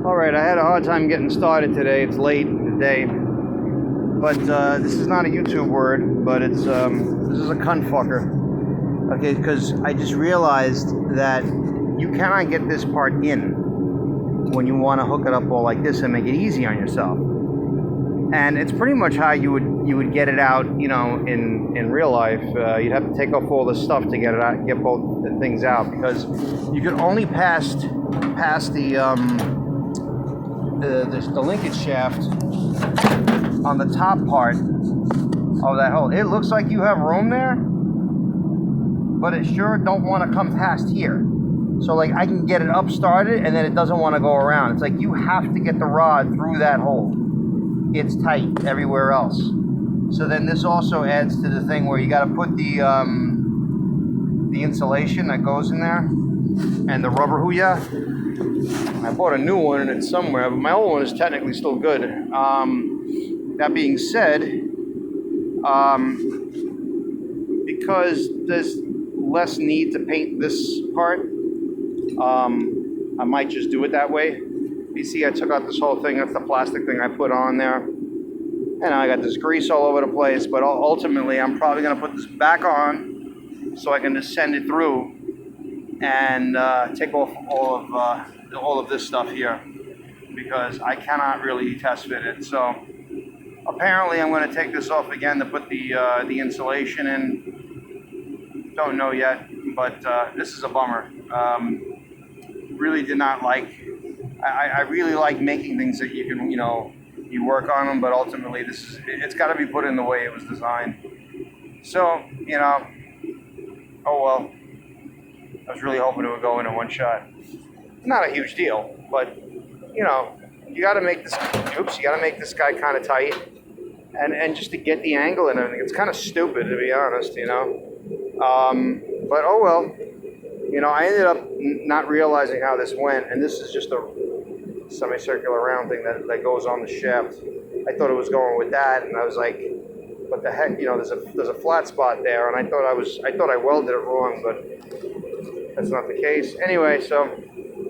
Alright, I had a hard time getting started today. It's late in the day. But this is not a YouTube word, but it's this is a cunt fucker. Okay, because I just realized that you cannot get this part in when you want to hook it up all like this and make it easy on yourself. And it's pretty much how you would get it out, you know, in real life. You'd have to take off all this stuff to get it out, get both the things out, because you can only pass the linkage shaft on the top part of that hole. It looks like you have room there, but it sure don't want to come past here. So like I can get it up started and then it doesn't want to go around. It's like you have to get the rod through that hole. It's tight everywhere else. So then this also adds to the thing where you got to put the insulation that goes in there and the rubber hooyah. I bought a new one and it's somewhere, but my old one is technically still good. That being said, because there's less need to paint this part, I might just do it that way. You see, I took out this whole thing. That's the plastic thing I put on there. And I got this grease all over the place, but ultimately I'm probably going to put this back on so I can just send it through and take off all of this stuff here, because I cannot really test fit it. So apparently I'm going to take this off again to put the insulation in. Don't know yet, but this is a bummer. Really did not like. I really like making things that you can, you work on them, but ultimately it's got to be put in the way it was designed. So, oh well. I was really hoping it would go in one shot. Not a huge deal, but you got to make this. Oops, you got to make this guy kind of tight, and just to get the angle and everything. It's kind of stupid, to be honest, But oh well. I ended up not realizing how this went, and this is just a semicircular round thing that goes on the shaft. I thought it was going with that, and I was like, what the heck? There's a flat spot there, and I thought I welded it wrong, but that's not the case. Anyway, so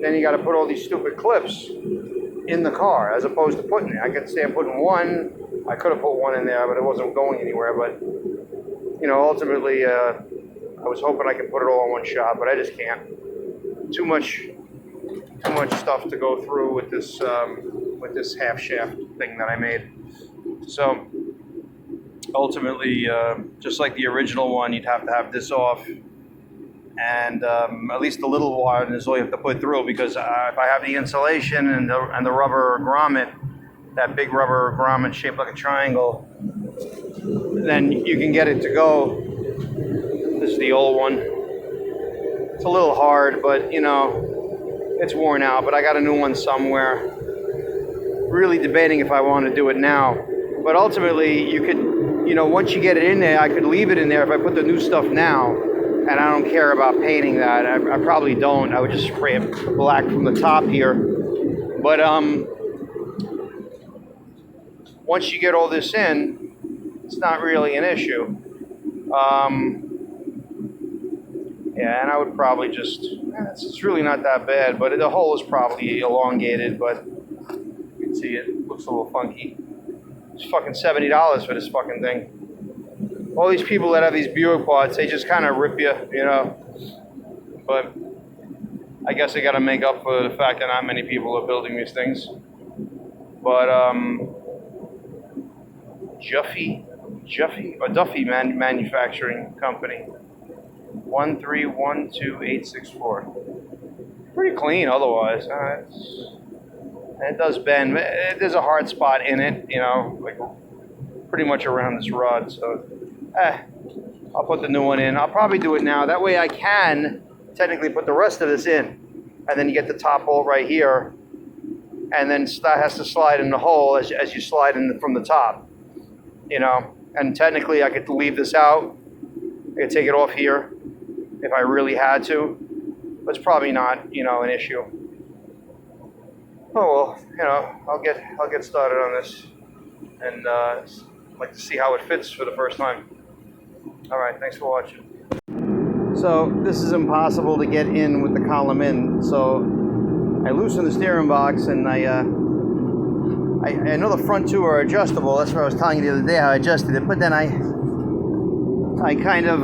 then you got to put all these stupid clips in the car as opposed to putting it. I could say I'm putting one. I could have put one in there, but it wasn't going anywhere. But ultimately, I was hoping I could put it all in one shot, but I just can't. Too much stuff to go through with this half shaft thing that I made. So ultimately, just like the original one, you'd have to have this off, and at least the little one is all you have to put through, because if I have the insulation and the rubber grommet, that big rubber grommet shaped like a triangle, then you can get it to go. This is the old one. It's a little hard, but it's worn out, but I got a new one somewhere. Really debating if I want to do it now. But ultimately, you could, once you get it in there, I could leave it in there if I put the new stuff now, and I don't care about painting that. I probably don't. I would just spray it black from the top here. But once you get all this in, it's not really an issue. Yeah, and I would probably just, it's really not that bad, but the hole is probably elongated, but you can see it looks a little funky. It's fucking $70 for this fucking thing. All these people that have these Buick parts, they just kind of rip you, But I guess they got to make up for the fact that not many people are building these things. But Duffy Manufacturing Company. 1312864. Pretty clean otherwise. It does bend. There's a hard spot in it, like pretty much around this rod. So, I'll put the new one in. I'll probably do it now. That way I can technically put the rest of this in. And then you get the top hole right here. And then that has to slide in the hole as you slide in from the top. And technically I could leave this out. I could take it off here if I really had to, but it's probably not, an issue. Oh well, I'll get started on this, and like to see how it fits for the first time. All right, thanks for watching. So this is impossible to get in with the column in. So I loosened the steering box, and I know the front two are adjustable. That's what I was telling you the other day, how I adjusted it. But then I kind of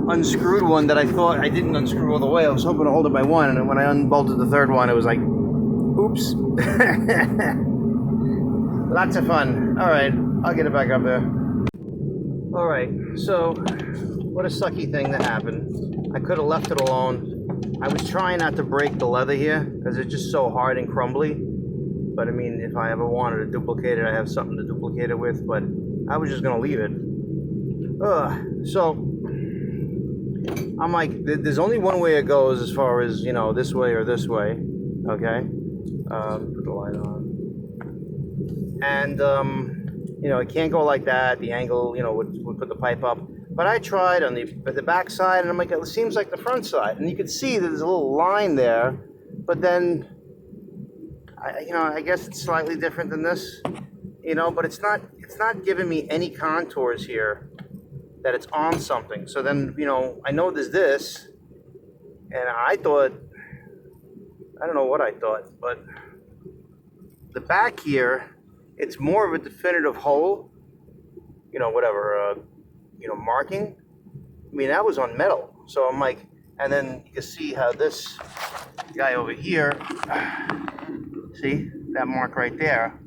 unscrewed one that I thought I didn't unscrew all the way. I was hoping to hold it by one, and when I unbolted the third one, it was like, oops. Lots of fun. All right, I'll get it back up there. All right, so what a sucky thing that happened. I could have left it alone. I was trying not to break the leather here because it's just so hard and crumbly. But I mean, if I ever wanted to duplicate it, I have something to duplicate it with. But I was just gonna leave it. So I'm like, there's only one way it goes as far as, you know, this way or this way. Okay, put the light on. And you know, it can't go like that. The angle, you know, would put the pipe up. But I tried on the back side, and I'm like, it seems like the front side. And you can see that there's a little line there. But then, you know, I guess it's slightly different than this. You know, but it's not giving me any contours here that it's on something. So then, you know, I know there's this, and I thought, I don't know what I thought, but the back here, it's more of a definitive hole, you know, whatever, you know, marking. I mean, that was on metal. So I'm like, and then you can see how this guy over here, see that mark right there.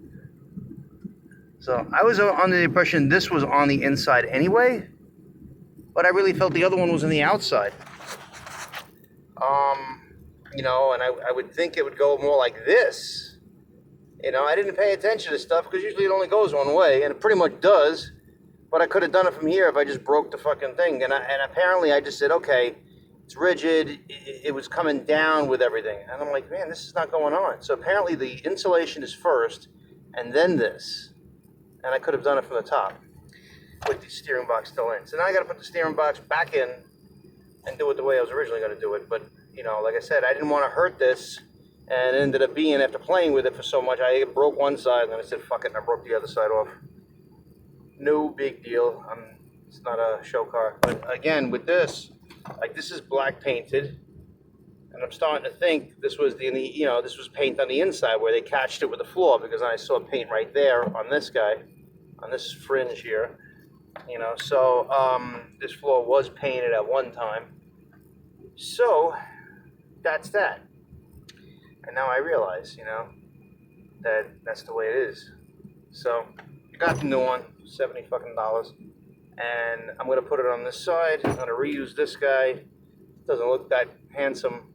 So I was under the impression this was on the inside anyway, but I really felt the other one was on the outside. You know, and I would think it would go more like this. You know, I didn't pay attention to stuff because usually it only goes one way, and it pretty much does. But I could have done it from here if I just broke the fucking thing. And apparently I just said, okay, it's rigid. It was coming down with everything. And I'm like, man, this is not going on. So apparently the insulation is first, and then this. And I could have done it from the top with the steering box still in. So now I got to put the steering box back in and do it the way I was originally going to do it. But, you know, like I said, I didn't want to hurt this. And it ended up being, after playing with it for so much, I broke one side, and then I said, fuck it, and I broke the other side off. No big deal. It's not a show car. But again, with this, like, this is black painted, and I'm starting to think this was you know, this was paint on the inside where they catched it with the floor, because I saw paint right there on this guy, on this fringe here. You know, so this floor was painted at one time. So that's that. And now I realize, you know, that that's the way it is. So I got the new one, $70 fucking dollars, and I'm gonna put it on this side. I'm gonna reuse this guy. It doesn't look that handsome,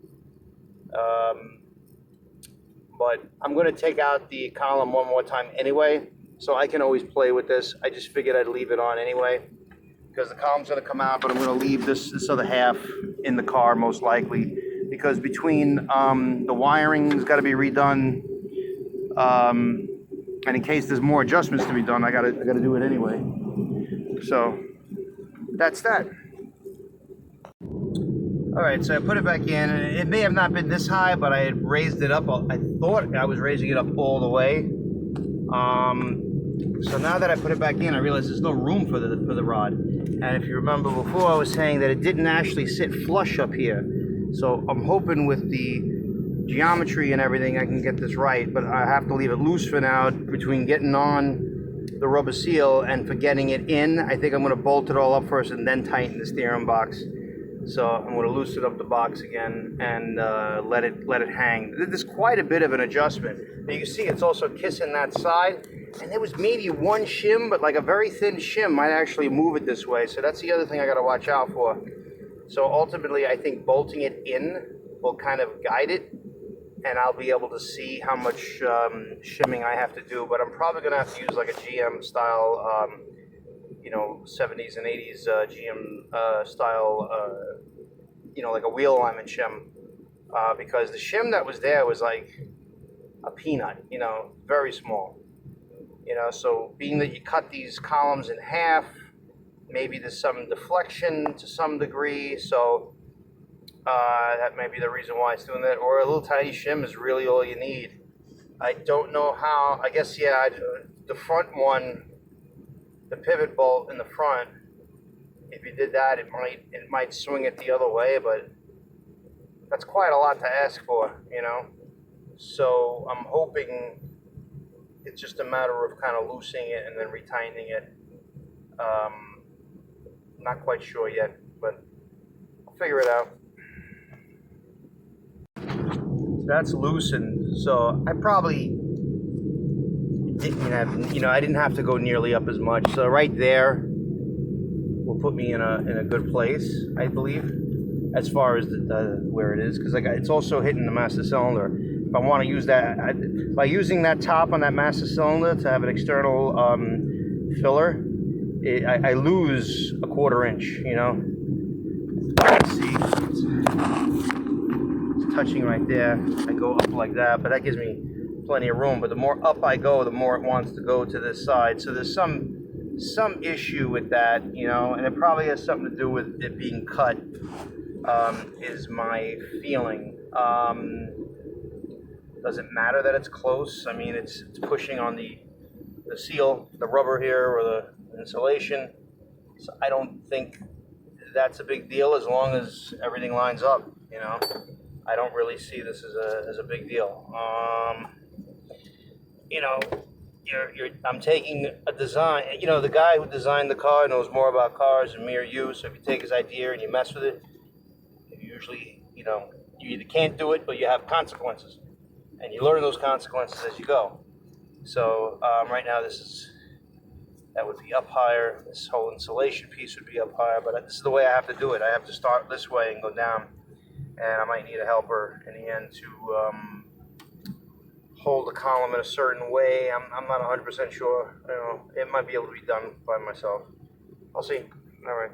but I'm gonna take out the column one more time anyway, so I can always play with this. I just figured I'd leave it on anyway, because the column's gonna come out, but I'm gonna leave this other half in the car most likely, because between the wiring's got to be redone, and in case there's more adjustments to be done, I gotta do it anyway. So that's that. All right, so I put it back in, and it may have not been this high, but I had raised it up. I thought I was raising it up all the way. So now that I put it back in, I realize there's no room for the rod. And if you remember before, I was saying that it didn't actually sit flush up here. So I'm hoping with the geometry and everything I can get this right, but I have to leave it loose for now between getting on the rubber seal and for getting it in. I think I'm going to bolt it all up first and then tighten the steering box. So I'm going to loosen up the box again and let it hang. There's quite a bit of an adjustment. And you can see it's also kissing that side, and there was maybe one shim, but like a very thin shim might actually move it this way. So that's the other thing I got to watch out for. So ultimately, I think bolting it in will kind of guide it, and I'll be able to see how much shimming I have to do. But I'm probably going to have to use like a GM style, you know, 70s and 80s GM style, you know, like a wheel alignment shim, because the shim that was there was like a peanut, you know, very small. You know, so being that you cut these columns in half, maybe there's some deflection to some degree, so that may be the reason why it's doing that. Or a little tiny shim is really all you need. I don't know how. I guess, yeah, the front one, the pivot bolt in the front, if you did that, it might swing it the other way, but That's quite a lot to ask for, you know. So I'm hoping it's just a matter of kind of loosening it and then retightening it. Not quite sure yet, but I'll figure it out. So that's loosened. So I probably didn't have, I didn't have to go nearly up as much. So right there will put me in a good place, I believe, as far as where it is, because like it's also hitting the master cylinder. If I want to use that, by using that top on that master cylinder to have an external filler, I lose a 1/4 inch, you know. Let's see, it's touching right there. I go up like that, but that gives me plenty of room. But the more up I go, the more it wants to go to this side. So there's some issue with that, you know, and it probably has something to do with it being cut, is my feeling. Does it matter that it's close? I mean, it's pushing on the seal, the rubber here, or the insulation. So I don't think that's a big deal as long as everything lines up, you know. I don't really see this as a big deal. You know, I'm taking a design. You know, the guy who designed the car knows more about cars than me or you. So if you take his idea and you mess with it, you usually, you know, you either can't do it or you have consequences, and you learn those consequences as you go. So right now, that would be up higher. This whole insulation piece would be up higher, but this is the way I have to do it. I have to start this way and go down, and I might need a helper in the end to hold the column in a certain way. I'm not 100% sure. You know, it might be able to be done by myself. I'll see. All right.